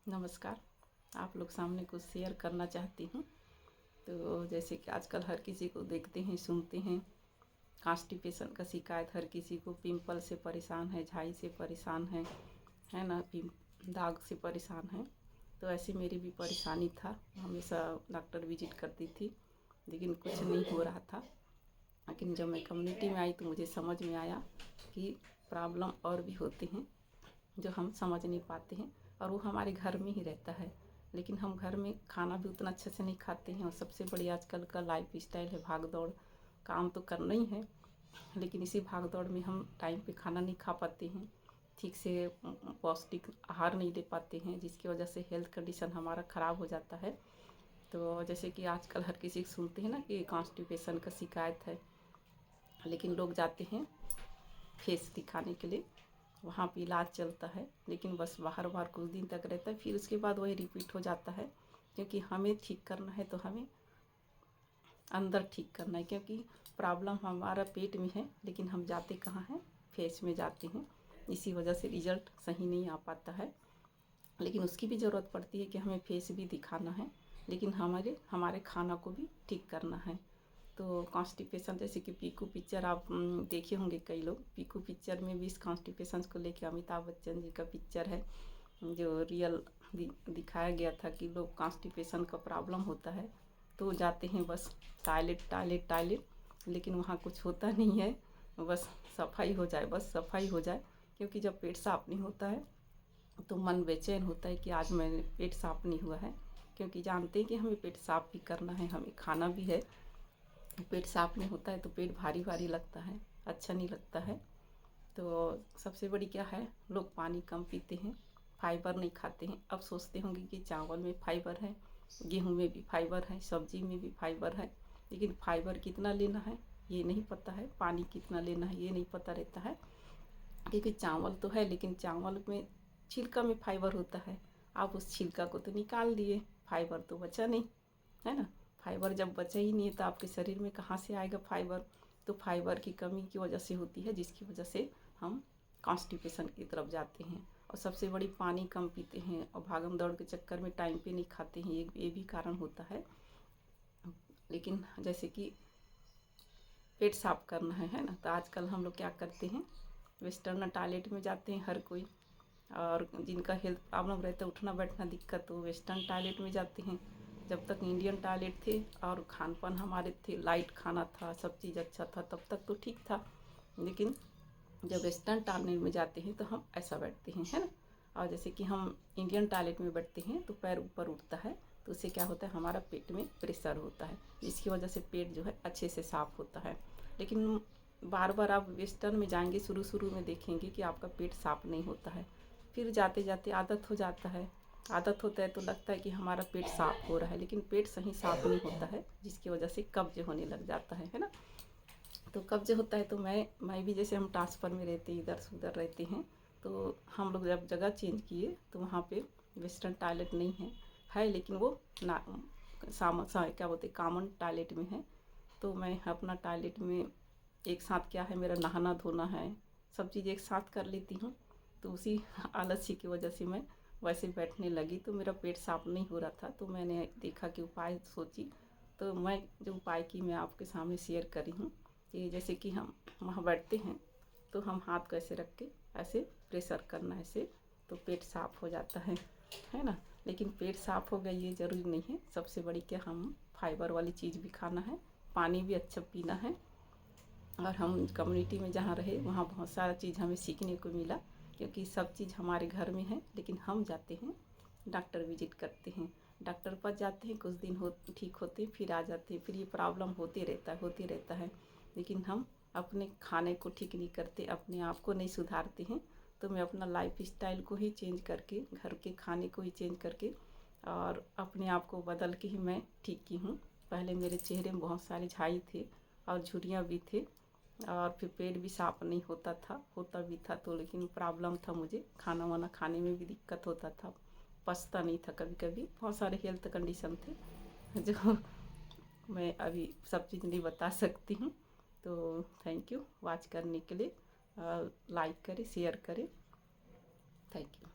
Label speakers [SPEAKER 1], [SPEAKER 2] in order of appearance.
[SPEAKER 1] नमस्कार। आप लोग सामने कुछ शेयर करना चाहती हूँ। तो जैसे कि आजकल हर किसी को देखते हैं, सुनते हैं, कॉन्स्टिपेशन का शिकायत हर किसी को, पिंपल से परेशान है, झाई से परेशान है ना, दाग से परेशान है। तो ऐसे मेरी भी परेशानी था, हमेशा डॉक्टर विजिट करती थी लेकिन कुछ नहीं हो रहा था। लेकिन जब मैं कम्युनिटी में आई तो मुझे समझ में आया कि प्रॉब्लम और भी होते हैं जो हम समझ नहीं पाते हैं, और वो हमारे घर में ही रहता है। लेकिन हम घर में खाना भी उतना अच्छे से नहीं खाते हैं, और सबसे बड़ी आजकल का लाइफ स्टाइल है भाग दौड़। काम तो करना ही है लेकिन इसी भाग दौड़ में हम टाइम पे खाना नहीं खा पाते हैं, ठीक से पौष्टिक आहार नहीं ले पाते हैं, जिसकी वजह से हेल्थ कंडीशन हमारा ख़राब हो जाता है। तो जैसे कि आजकल हर किसी सुनते हैं ना कि कॉन्स्टिपेशन का शिकायत है, लेकिन लोग जाते हैं फेस दिखाने के लिए, वहाँ पे इलाज चलता है, लेकिन बस बाहर बाहर कुछ दिन तक रहता है, फिर उसके बाद वही रिपीट हो जाता है। क्योंकि हमें ठीक करना है तो हमें अंदर ठीक करना है, क्योंकि प्रॉब्लम हमारा पेट में है लेकिन हम जाते कहाँ हैं, फेस में जाते हैं। इसी वजह से रिजल्ट सही नहीं आ पाता है, लेकिन उसकी भी ज़रूरत पड़ती है कि हमें फेस भी दिखाना है, लेकिन हमारे खाना को भी ठीक करना है। तो कॉन्स्टिपेशन जैसे कि पीकू पिक्चर आप देखे होंगे कई लोग, पीकू पिक्चर में भी इस कॉन्स्टिपेशन को लेके अमिताभ बच्चन जी का पिक्चर है जो रियल दिखाया गया था कि लोग कॉन्स्टिपेशन का प्रॉब्लम होता है तो जाते हैं बस टॉयलेट टॉयलेट टॉयलेट, लेकिन वहाँ कुछ होता नहीं है, बस सफाई हो जाए, बस सफाई हो जाए। क्योंकि जब पेट साफ नहीं होता है तो मन बेचैन होता है कि आज मेरे पेट साफ नहीं हुआ है, क्योंकि जानते हैं कि हमें पेट साफ भी करना है, हमें खाना भी है। पेट साफ नहीं होता है तो पेट भारी भारी लगता है, अच्छा नहीं लगता है। तो सबसे बड़ी क्या है, लोग पानी कम पीते हैं, फाइबर नहीं खाते हैं। अब सोचते होंगे कि चावल में फाइबर है, गेहूं में भी फाइबर है, सब्जी में भी फाइबर है, लेकिन फाइबर कितना लेना है ये नहीं पता है, पानी कितना लेना है ये नहीं पता रहता है। क्योंकि चावल तो है लेकिन चावल में छिलका में फाइबर होता है, आप उस छिलका को तो निकाल दिए, फाइबर तो बचा नहीं, है ना। फाइबर जब बचा ही नहीं है तो आपके शरीर में कहाँ से आएगा फाइबर। तो फाइबर की कमी की वजह से होती है, जिसकी वजह से हम कॉन्स्टिपेशन की तरफ जाते हैं। और सबसे बड़ी पानी कम पीते हैं, और भागम दौड़ के चक्कर में टाइम पे नहीं खाते हैं, ये भी कारण होता है। लेकिन जैसे कि पेट साफ करना है ना, तो आजकल हम लोग क्या करते हैं, वेस्टर्न टॉयलेट में जाते हैं हर कोई, और जिनका हेल्थ प्रॉब्लम रहता है, उठना बैठना दिक्कत, तो वेस्टर्न टॉयलेट में जाते हैं। जब तक इंडियन टॉयलेट थे और खान पान हमारे थे, लाइट खाना था, सब चीज़ अच्छा था, तब तक तो ठीक था। लेकिन जब वेस्टर्न टॉयलेट में जाते हैं तो हम ऐसा बैठते हैं, है ना। और जैसे कि हम इंडियन टॉयलेट में बैठते हैं तो पैर ऊपर उठता है, तो उससे क्या होता है, हमारा पेट में प्रेशर होता है, जिसकी वजह से पेट जो है अच्छे से साफ़ होता है। लेकिन बार बार आप वेस्टर्न में जाएंगे, शुरू शुरू में देखेंगे कि आपका पेट साफ़ नहीं होता है, फिर जाते जाते आदत हो जाता है। आदत होता है तो लगता है कि हमारा पेट साफ़ हो रहा है, लेकिन पेट सही साफ़ नहीं होता है, जिसकी वजह से कब्ज होने लग जाता है ना। तो कब्ज होता है तो मैं भी, जैसे हम ट्रांसफ़र में रहते इधर से उधर रहते हैं, तो हम लोग जब जगह चेंज किए तो वहाँ पे वेस्टर्न टॉयलेट नहीं है लेकिन वो ना क्या बोलते कॉमन टॉयलेट में है। तो मैं अपना टॉयलेट में एक साथ क्या है, मेरा नहाना धोना है, सब चीज़ एक साथ कर लेती हूँ। तो उसी आलस्य की वजह से मैं वैसे बैठने लगी, तो मेरा पेट साफ नहीं हो रहा था। तो मैंने देखा कि उपाय सोची, तो मैं जो उपाय की मैं आपके सामने शेयर करी हूँ कि जैसे कि हम वहाँ बैठते हैं तो हम हाथ कैसे रख के ऐसे प्रेशर करना है ऐसे, तो पेट साफ हो जाता है ना। लेकिन पेट साफ हो गया ये ज़रूरी नहीं है, सबसे बड़ी क्या, हम फाइबर वाली चीज़ भी खाना है, पानी भी अच्छा पीना है। और हम कम्युनिटी में जहाँ रहे वहाँ बहुत सारा चीज़ हमें सीखने को मिला, क्योंकि सब चीज़ हमारे घर में है, लेकिन हम जाते हैं डॉक्टर विजिट करते हैं, डॉक्टर पास जाते हैं, कुछ दिन हो ठीक होते हैं, फिर आ जाते हैं, फिर ये प्रॉब्लम होते रहता है। लेकिन हम अपने खाने को ठीक नहीं करते, अपने आप को नहीं सुधारते हैं। तो मैं अपना लाइफ स्टाइल को ही चेंज करके, घर के खाने को ही चेंज करके और अपने आप को बदल के ही मैं ठीक की हूँ। पहले मेरे चेहरे में बहुत सारे झाई थे और झुर्रियाँ भी थे, और फिर पेट भी साफ नहीं होता भी था, तो लेकिन प्रॉब्लम था, मुझे खाना वाना खाने में भी दिक्कत होता था, पचता नहीं था, कभी कभी बहुत सारे हेल्थ कंडीशन थे जो मैं अभी सब चीज़ नहीं बता सकती हूँ। तो थैंक यू वॉच करने के लिए, लाइक करें, शेयर करें, थैंक यू।